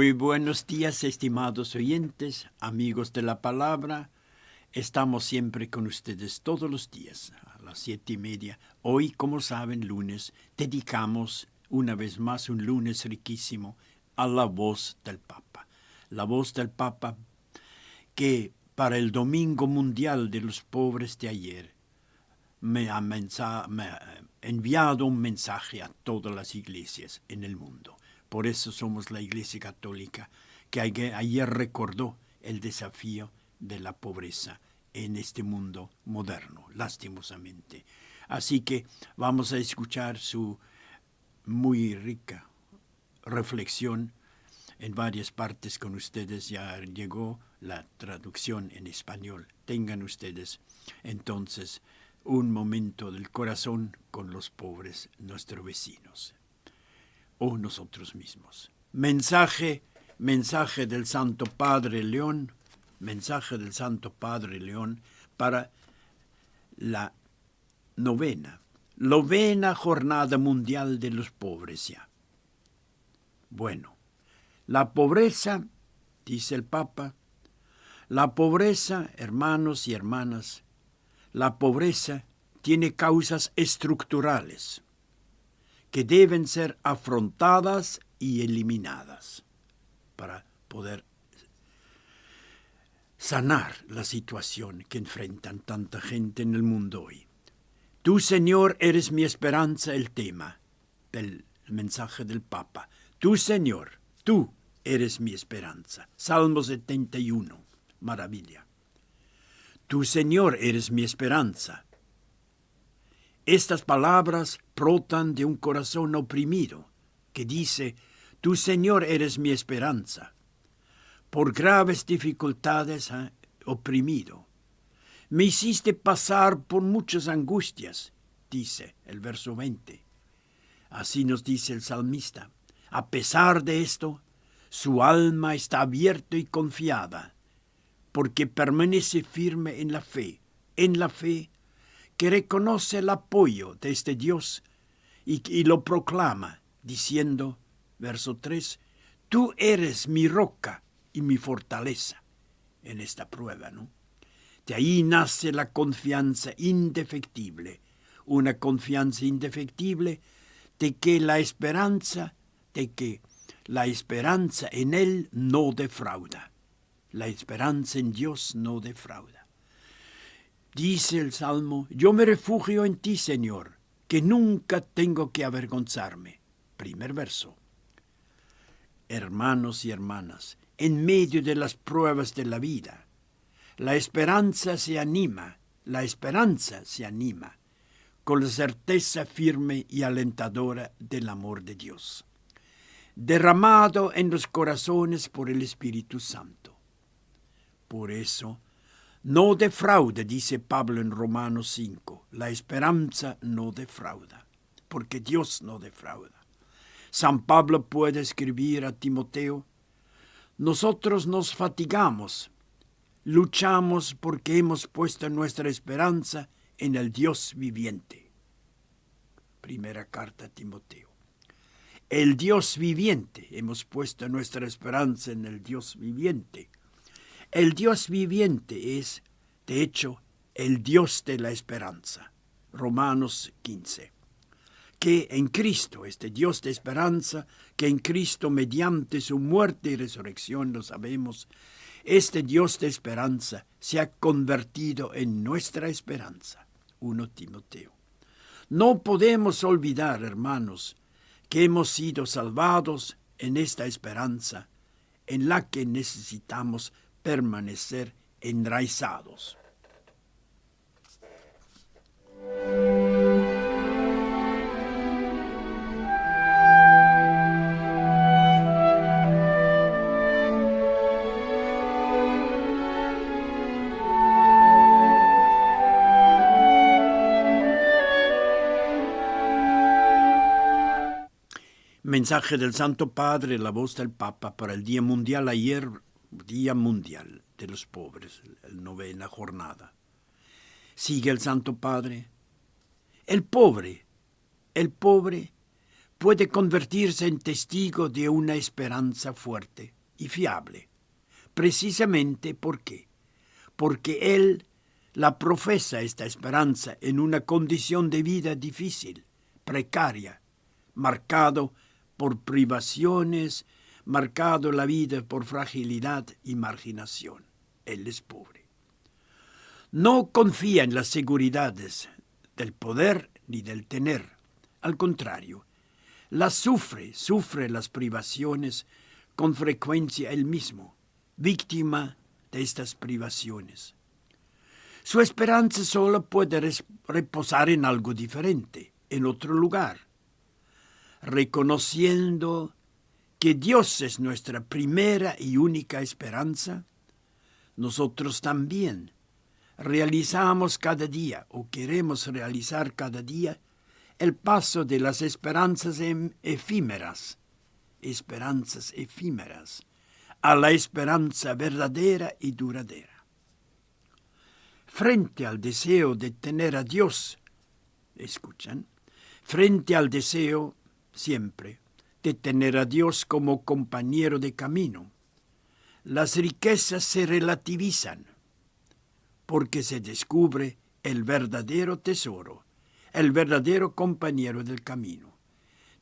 Muy buenos días, estimados oyentes, amigos de la palabra. Estamos siempre con ustedes todos los días a las 7:30. Hoy, como saben, lunes, dedicamos una vez más un lunes riquísimo a la voz del Papa. La voz del Papa que para el Domingo Mundial de los Pobres de ayer me ha enviado un mensaje a todas las iglesias en el mundo. Por eso somos la Iglesia Católica que ayer recordó el desafío de la pobreza en este mundo moderno, lastimosamente. Así que vamos a escuchar su muy rica reflexión en varias partes con ustedes. Ya llegó la traducción en español. Tengan ustedes entonces un momento del corazón con los pobres, nuestros vecinos o nosotros mismos. Mensaje del Santo Padre León, mensaje del Santo Padre León para la novena Jornada Mundial de los Pobres ya. Bueno, la pobreza, dice el Papa, la pobreza, hermanos y hermanas, la pobreza tiene causas estructurales que deben ser afrontadas y eliminadas para poder sanar la situación que enfrentan tanta gente en el mundo hoy. Tú, Señor, eres mi esperanza, el tema del mensaje del Papa. Tú, Señor, tú eres mi esperanza. Salmo 71, maravilla. Tú, Señor, eres mi esperanza. Estas palabras brotan de un corazón oprimido que dice, tú, Señor, eres mi esperanza. Por graves dificultades oprimido. Me hiciste pasar por muchas angustias, dice el verso 20. Así nos dice el salmista. A pesar de esto, su alma está abierta y confiada, porque permanece firme en la fe que reconoce el apoyo de este Dios y lo proclama, diciendo, verso 3, tú eres mi roca y mi fortaleza en esta prueba, ¿no? De ahí nace la confianza indefectible, una confianza indefectible de que la esperanza en Él no defrauda. La esperanza en Dios no defrauda. Dice el Salmo, yo me refugio en ti, Señor, que nunca tengo que avergonzarme. Primer verso. Hermanos y hermanas, en medio de las pruebas de la vida, la esperanza se anima con la certeza firme y alentadora del amor de Dios, derramado en los corazones por el Espíritu Santo. Por eso, no defrauda, dice Pablo en Romanos 5. La esperanza no defrauda, porque Dios no defrauda. San Pablo puede escribir a Timoteo, nosotros nos fatigamos, luchamos porque hemos puesto nuestra esperanza en el Dios viviente. Primera carta a Timoteo. El Dios viviente, hemos puesto nuestra esperanza en el Dios viviente. El Dios viviente es, de hecho, el Dios de la esperanza. Romanos 15. Que en Cristo, este Dios de esperanza, que en Cristo mediante su muerte y resurrección, lo sabemos, este Dios de esperanza se ha convertido en nuestra esperanza. 1 Timoteo. No podemos olvidar, hermanos, que hemos sido salvados en esta esperanza en la que necesitamos permanecer enraizados. Mensaje del Santo Padre, la voz del Papa para el Día Mundial ayer, Día Mundial de los Pobres, la novena jornada. Sigue el Santo Padre. El pobre puede convertirse en testigo de una esperanza fuerte y fiable. Precisamente porque él la profesa esta esperanza en una condición de vida difícil, precaria, marcado por privaciones, marcado la vida por fragilidad y marginación. Él es pobre. No confía en las seguridades del poder ni del tener. Al contrario, sufre las privaciones con frecuencia él mismo, víctima de estas privaciones. Su esperanza solo puede reposar en algo diferente, en otro lugar. Reconociendo que Dios es nuestra primera y única esperanza, nosotros también realizamos cada día, o queremos realizar cada día, el paso de las esperanzas efímeras, a la esperanza verdadera y duradera. Frente al deseo de tener a Dios, ¿escuchan? Frente al deseo, siempre, de tener a Dios como compañero de camino, las riquezas se relativizan, porque se descubre el verdadero tesoro, el verdadero compañero del camino,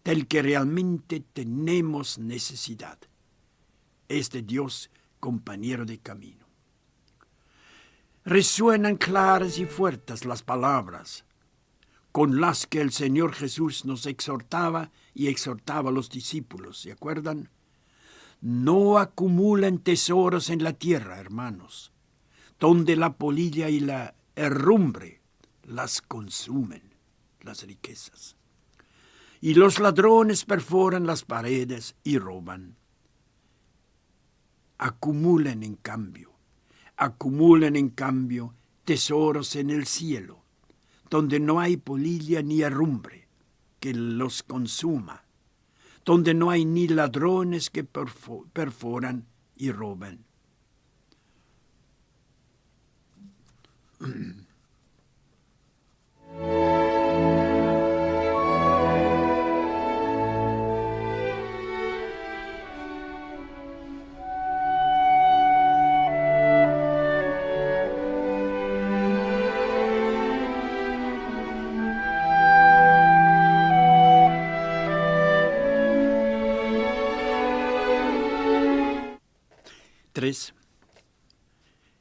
del que realmente tenemos necesidad. Este Dios, compañero de camino. Resuenan claras y fuertes las palabras con las que el Señor Jesús nos exhortaba y exhortaba a los discípulos, ¿se acuerdan? No acumulen tesoros en la tierra, hermanos, donde la polilla y la herrumbre las consumen, las riquezas. Y los ladrones perforan las paredes y roban. Acumulen en cambio tesoros en el cielo, donde no hay polilla ni herrumbre que los consuma, donde no hay ni ladrones que perforan y roban.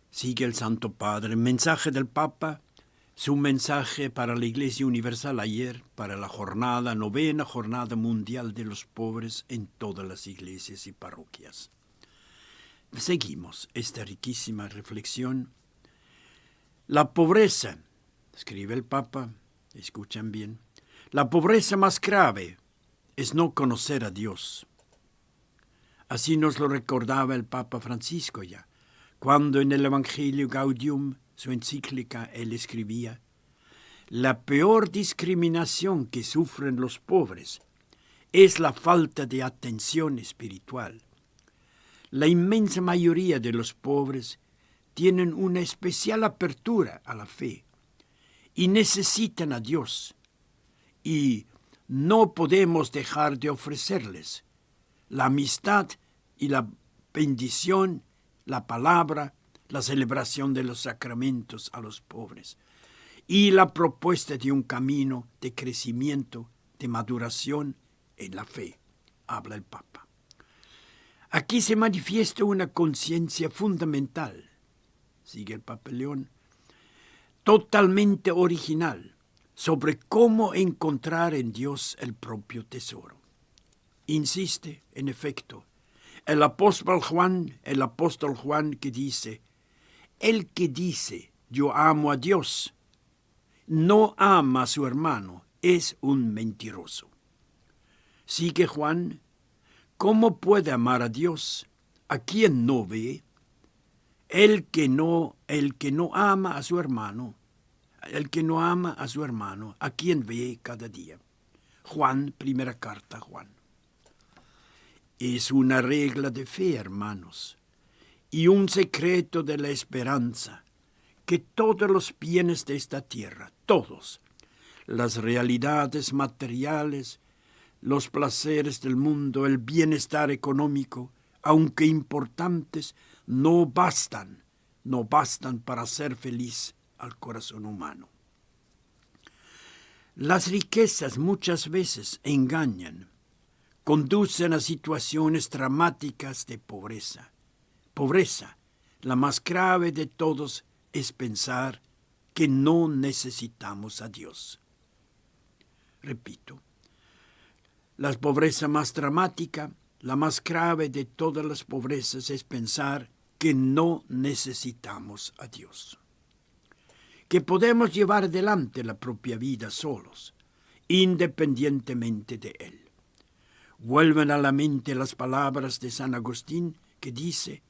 Sigue el Santo Padre, mensaje del Papa, su mensaje para la Iglesia Universal ayer, para la novena jornada mundial de los pobres en todas las iglesias y parroquias. Seguimos esta riquísima reflexión. La pobreza, escribe el Papa, escuchan bien, la pobreza más grave es no conocer a Dios. Así nos lo recordaba el Papa Francisco ya, cuando en el Evangelio Gaudium, su encíclica, él escribía: la peor discriminación que sufren los pobres es la falta de atención espiritual. La inmensa mayoría de los pobres tienen una especial apertura a la fe y necesitan a Dios, y no podemos dejar de ofrecerles la amistad y la bendición, la palabra, la celebración de los sacramentos a los pobres y la propuesta de un camino de crecimiento, de maduración en la fe, habla el Papa. Aquí se manifiesta una conciencia fundamental, sigue el Papa León, totalmente original, sobre cómo encontrar en Dios el propio tesoro. Insiste, en efecto, el apóstol Juan que dice: el que dice yo amo a Dios, no ama a su hermano, es un mentiroso. Sigue Juan: ¿cómo puede amar a Dios a quien no ve? El que no ama a su hermano, a quien ve cada día. Juan, primera carta, Juan. Es una regla de fe, hermanos, y un secreto de la esperanza, que todos los bienes de esta tierra, todos, las realidades materiales, los placeres del mundo, el bienestar económico, aunque importantes, no bastan para hacer feliz al corazón humano. Las riquezas muchas veces engañan, conducen a situaciones dramáticas de pobreza. Pobreza, la más grave de todos, es pensar que no necesitamos a Dios. Repito, la pobreza más dramática, la más grave de todas las pobrezas, es pensar que no necesitamos a Dios. Que podemos llevar adelante la propia vida solos, independientemente de Él. Vuelven a la mente las palabras de San Agustín que dice: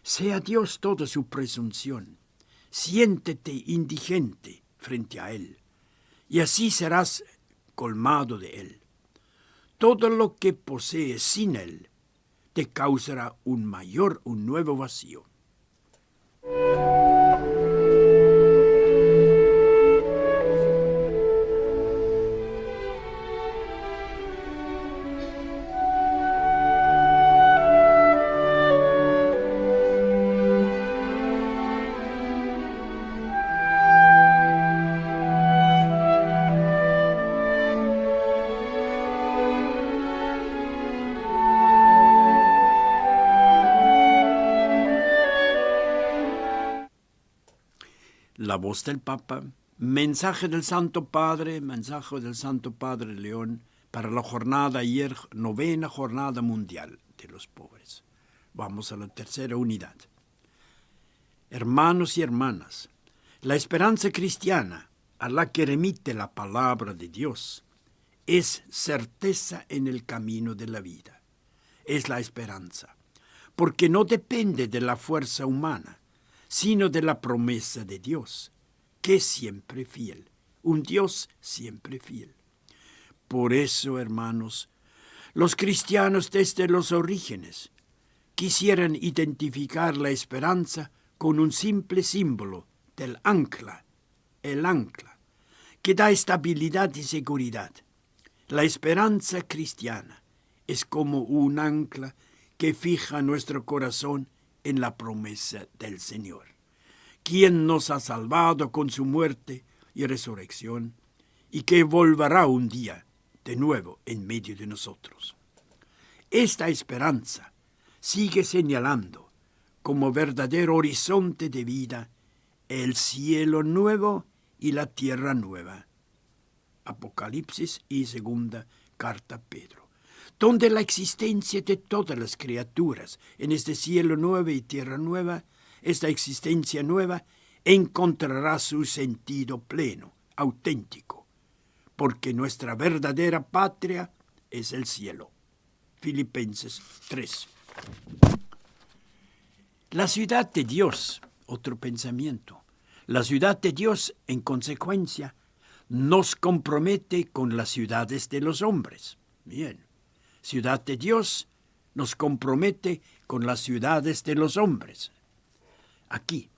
sea Dios toda su presunción, siéntete indigente frente a Él, y así serás colmado de Él. Todo lo que posees sin Él te causará un nuevo vacío. La voz del Papa, mensaje del Santo Padre León para la jornada ayer, 9ª Jornada Mundial de los Pobres. Vamos a la tercera unidad. Hermanos y hermanas, la esperanza cristiana a la que remite la palabra de Dios es certeza en el camino de la vida. Es la esperanza, porque no depende de la fuerza humana, sino de la promesa de Dios, que es siempre fiel, un Dios siempre fiel. Por eso, hermanos, los cristianos desde los orígenes quisieran identificar la esperanza con un simple símbolo del ancla, el ancla, que da estabilidad y seguridad. La esperanza cristiana es como un ancla que fija nuestro corazón en la promesa del Señor, quien nos ha salvado con su muerte y resurrección, y que volverá un día de nuevo en medio de nosotros. Esta esperanza sigue señalando como verdadero horizonte de vida el cielo nuevo y la tierra nueva. Apocalipsis y segunda carta a Pedro, donde la existencia de todas las criaturas en este cielo nuevo y tierra nueva, esta existencia nueva, encontrará su sentido pleno, auténtico, porque nuestra verdadera patria es el cielo. Filipenses 3. La ciudad de Dios, otro pensamiento. La ciudad de Dios, en consecuencia, nos compromete con las ciudades de los hombres. Bien, ciudad de Dios nos compromete con las ciudades de los hombres. Aquí,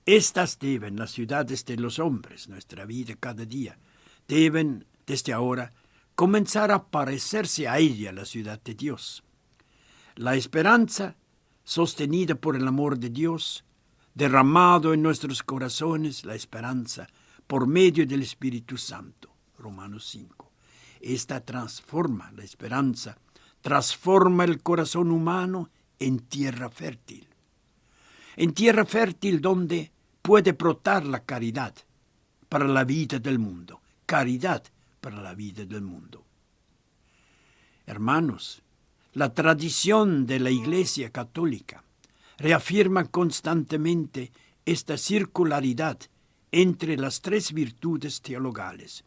estas deben, las ciudades de los hombres, nuestra vida cada día, deben, desde ahora, comenzar a parecerse a ella, la ciudad de Dios. La esperanza, sostenida por el amor de Dios, derramado en nuestros corazones, la esperanza, por medio del Espíritu Santo. Romanos 5. Esta transforma, la esperanza, transforma el corazón humano en tierra fértil. En tierra fértil donde puede brotar la caridad para la vida del mundo. Caridad para la vida del mundo. Hermanos, la tradición de la Iglesia Católica reafirma constantemente esta circularidad entre las tres virtudes teologales: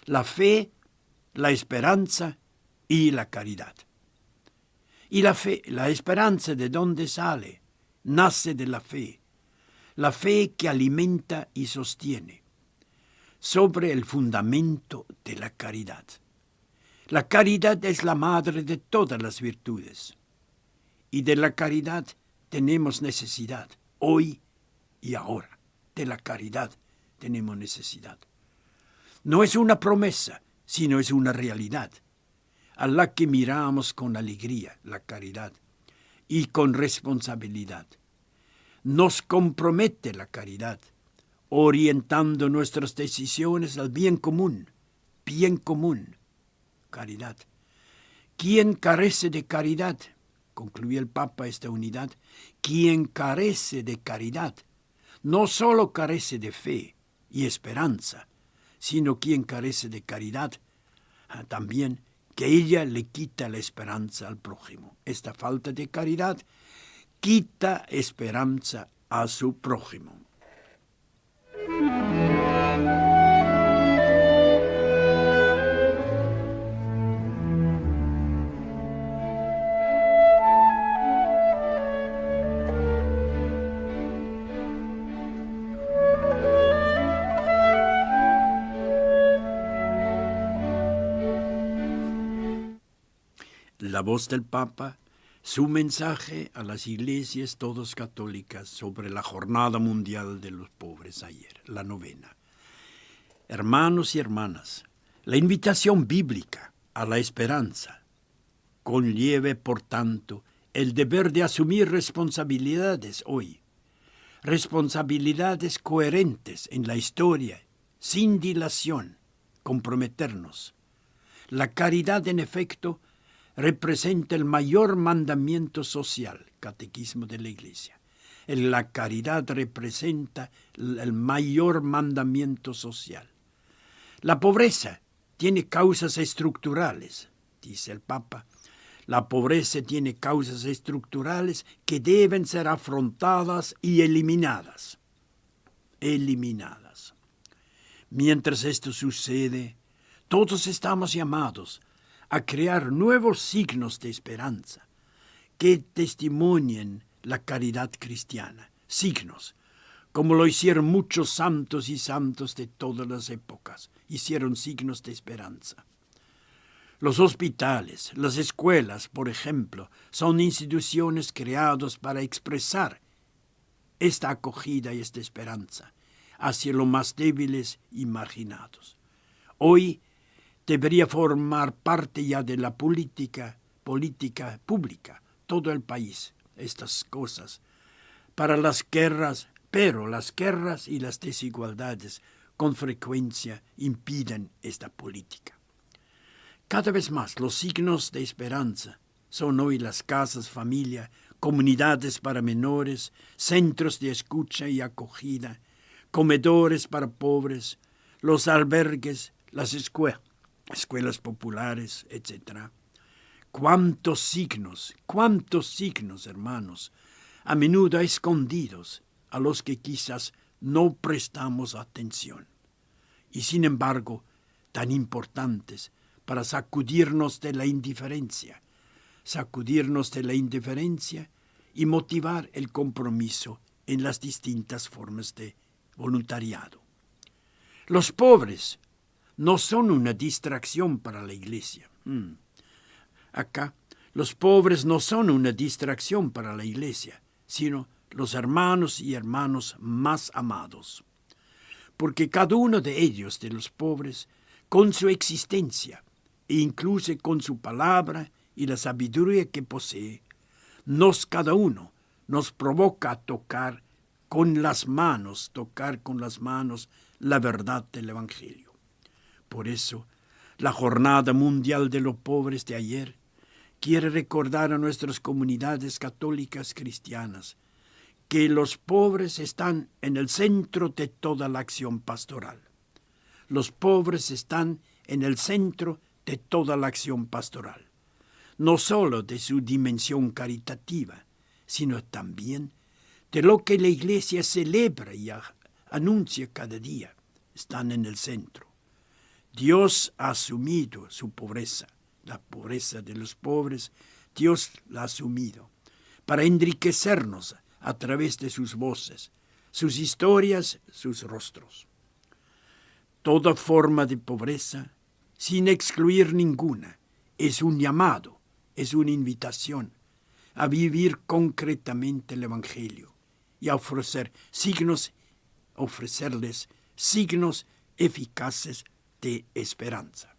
la fe, la esperanza y la caridad. Y la fe, la esperanza, ¿de dónde sale? Nace de la fe que alimenta y sostiene, sobre el fundamento de la caridad. La caridad es la madre de todas las virtudes, y de la caridad tenemos necesidad, hoy y ahora. De la caridad tenemos necesidad. No es una promesa, sino es una realidad. a la que miramos con alegría, la caridad, y con responsabilidad. Nos compromete la caridad, orientando nuestras decisiones al bien común, caridad. ¿Quién carece de caridad? Concluye el Papa esta unidad. Quien carece de caridad no solo carece de fe y esperanza, sino quien carece de caridad también que ella le quita la esperanza al prójimo. Esta falta de caridad quita esperanza a su prójimo. La voz del Papa, su mensaje a las iglesias todas católicas sobre la Jornada Mundial de los Pobres ayer, la novena. Hermanos y hermanas, la invitación bíblica a la esperanza conlleve, por tanto, el deber de asumir responsabilidades hoy, responsabilidades coherentes en la historia, sin dilación, comprometernos. La caridad, en efecto, representa el mayor mandamiento social, Catequismo de la Iglesia. La caridad representa el mayor mandamiento social. La pobreza tiene causas estructurales, dice el Papa. La pobreza tiene causas estructurales que deben ser afrontadas y eliminadas. Mientras esto sucede, todos estamos llamados a crear nuevos signos de esperanza que testimonien la caridad cristiana. Signos, como lo hicieron muchos santos y santos de todas las épocas, hicieron signos de esperanza. Los hospitales, las escuelas, por ejemplo, son instituciones creadas para expresar esta acogida y esta esperanza hacia los más débiles y marginados. Hoy debería formar parte ya de la política pública, todo el país, estas cosas, para las guerras, pero las guerras y las desigualdades con frecuencia impiden esta política. Cada vez más los signos de esperanza son hoy las casas familia, comunidades para menores, centros de escucha y acogida, comedores para pobres, los albergues, las escuelas populares, etc. ¿Cuántos signos, hermanos, a menudo escondidos, a los que quizás no prestamos atención, y sin embargo tan importantes para sacudirnos de la indiferencia y motivar el compromiso en las distintas formas de voluntariado. Los pobres no son una distracción para la Iglesia. Acá, los pobres no son una distracción para la Iglesia, sino los hermanos y hermanos más amados. Porque cada uno de ellos, de los pobres, con su existencia, e incluso con su palabra y la sabiduría que posee, cada uno nos provoca a tocar con las manos la verdad del Evangelio. Por eso, la Jornada Mundial de los Pobres de ayer quiere recordar a nuestras comunidades católicas cristianas que los pobres están en el centro de toda la acción pastoral. Los pobres están en el centro de toda la acción pastoral, no solo de su dimensión caritativa, sino también de lo que la Iglesia celebra y anuncia cada día. Están en el centro. Dios ha asumido su pobreza, la pobreza de los pobres, Dios la ha asumido para enriquecernos a través de sus voces, sus historias, sus rostros. Toda forma de pobreza, sin excluir ninguna, es un llamado, es una invitación a vivir concretamente el Evangelio y a ofrecerles signos eficaces de esperanza.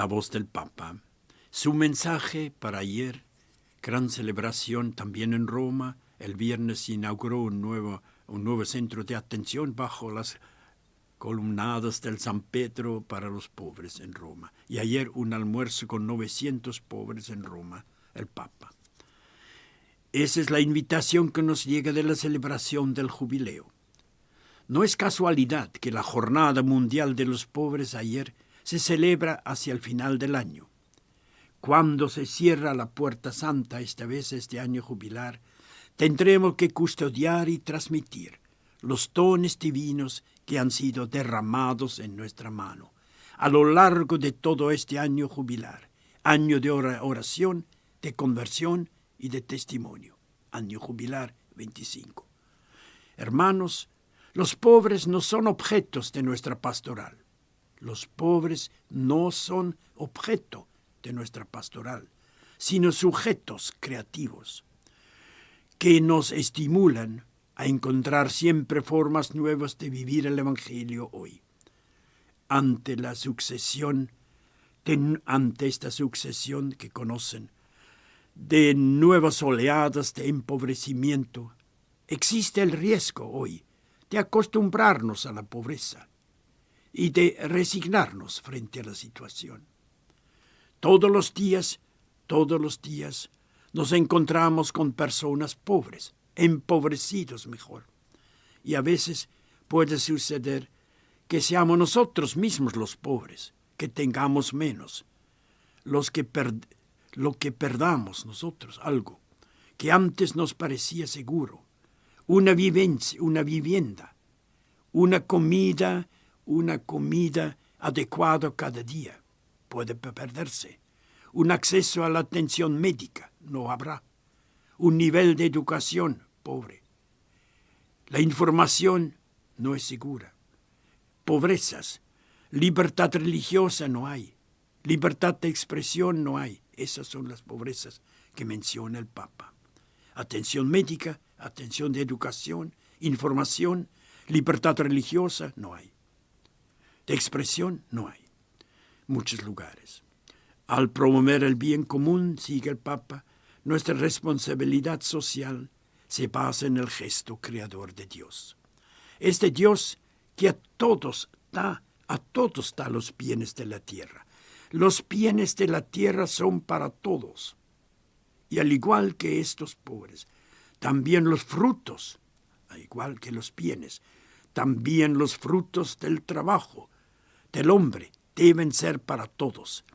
la voz del Papa. Su mensaje para ayer, gran celebración también en Roma. El viernes se inauguró un nuevo centro de atención bajo las columnadas del San Pedro para los pobres en Roma. Y ayer un almuerzo con 900 pobres en Roma, el Papa. Esa es la invitación que nos llega de la celebración del jubileo. No es casualidad que la Jornada Mundial de los Pobres ayer se celebra hacia el final del año. Cuando se cierra la Puerta Santa, esta vez este año jubilar, tendremos que custodiar y transmitir los dones divinos que han sido derramados en nuestra mano a lo largo de todo este año jubilar, año de oración, de conversión y de testimonio, año jubilar 25. Hermanos, los pobres no son objetos de nuestra pastoral. Los pobres no son objeto de nuestra pastoral, sino sujetos creativos que nos estimulan a encontrar siempre formas nuevas de vivir el Evangelio hoy. Ante esta sucesión que conocen de nuevas oleadas de empobrecimiento, existe el riesgo hoy de acostumbrarnos a la pobreza y de resignarnos frente a la situación. Todos los días nos encontramos con personas pobres, empobrecidos mejor. Y a veces puede suceder que seamos nosotros mismos los pobres, que tengamos menos, lo que perdamos nosotros, algo que antes nos parecía seguro, una vivienda, una comida adecuada cada día, puede perderse. Un acceso a la atención médica no habrá. Un nivel de educación pobre. La información no es segura. Pobrezas. Libertad religiosa no hay. Libertad de expresión no hay. Esas son las pobrezas que menciona el Papa. Atención médica, atención de educación, información, libertad religiosa no hay. De expresión no hay. Muchos lugares. Al promover el bien común, sigue el Papa, nuestra responsabilidad social se basa en el gesto creador de Dios. Este Dios que a todos da los bienes de la tierra. Los bienes de la tierra son para todos. Y al igual que estos pobres, también los frutos, al igual que los bienes, también los frutos del trabajo del hombre deben ser para todos.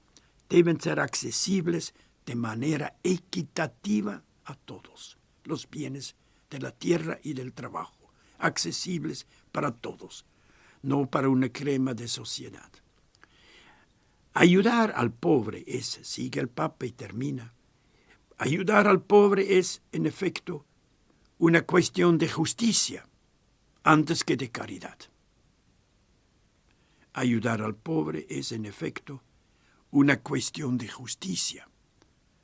Deben ser accesibles de manera equitativa a todos. Los bienes de la tierra y del trabajo, accesibles para todos, no para una crema de sociedad. Ayudar al pobre es, sigue el Papa y termina, ayudar al pobre es, en efecto, una cuestión de justicia antes que de caridad. Ayudar al pobre es, en efecto, una cuestión de justicia,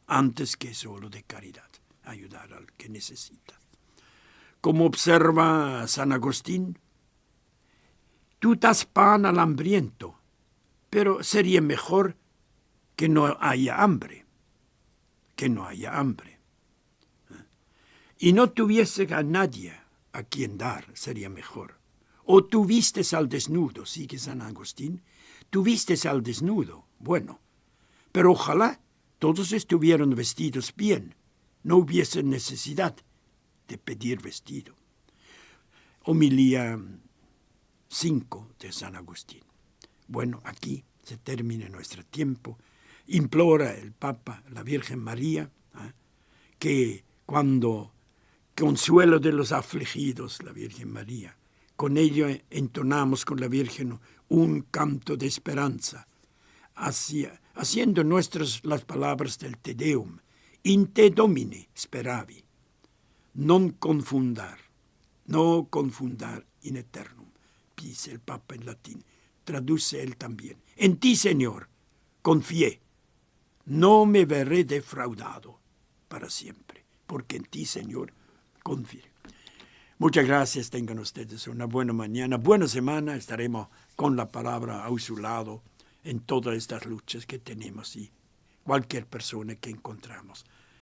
antes que solo de caridad, ayudar al que necesita. Como observa San Agustín, tú das pan al hambriento, pero sería mejor que no haya hambre, Y no tuviese a nadie a quien dar, sería mejor. O tú vistes al desnudo, sigue San Agustín, tú vistes al desnudo, bueno, pero ojalá todos estuvieran vestidos bien, no hubiese necesidad de pedir vestido. Homilía 5 de San Agustín. Bueno, aquí se termina nuestro tiempo. Implora el Papa, la Virgen María, que cuando consuelo de los afligidos, la Virgen María, con ello entonamos con la Virgen un canto de esperanza, haciendo nuestras las palabras del Te Deum, in te Domine speravi, no confundar in eternum, dice el Papa en latín, traduce él también. En ti, Señor, confié, no me veré defraudado para siempre, porque en ti, Señor, confié. Muchas gracias, tengan ustedes una buena mañana, buena semana, estaremos con la palabra a su lado en todas estas luchas que tenemos y cualquier persona que encontramos.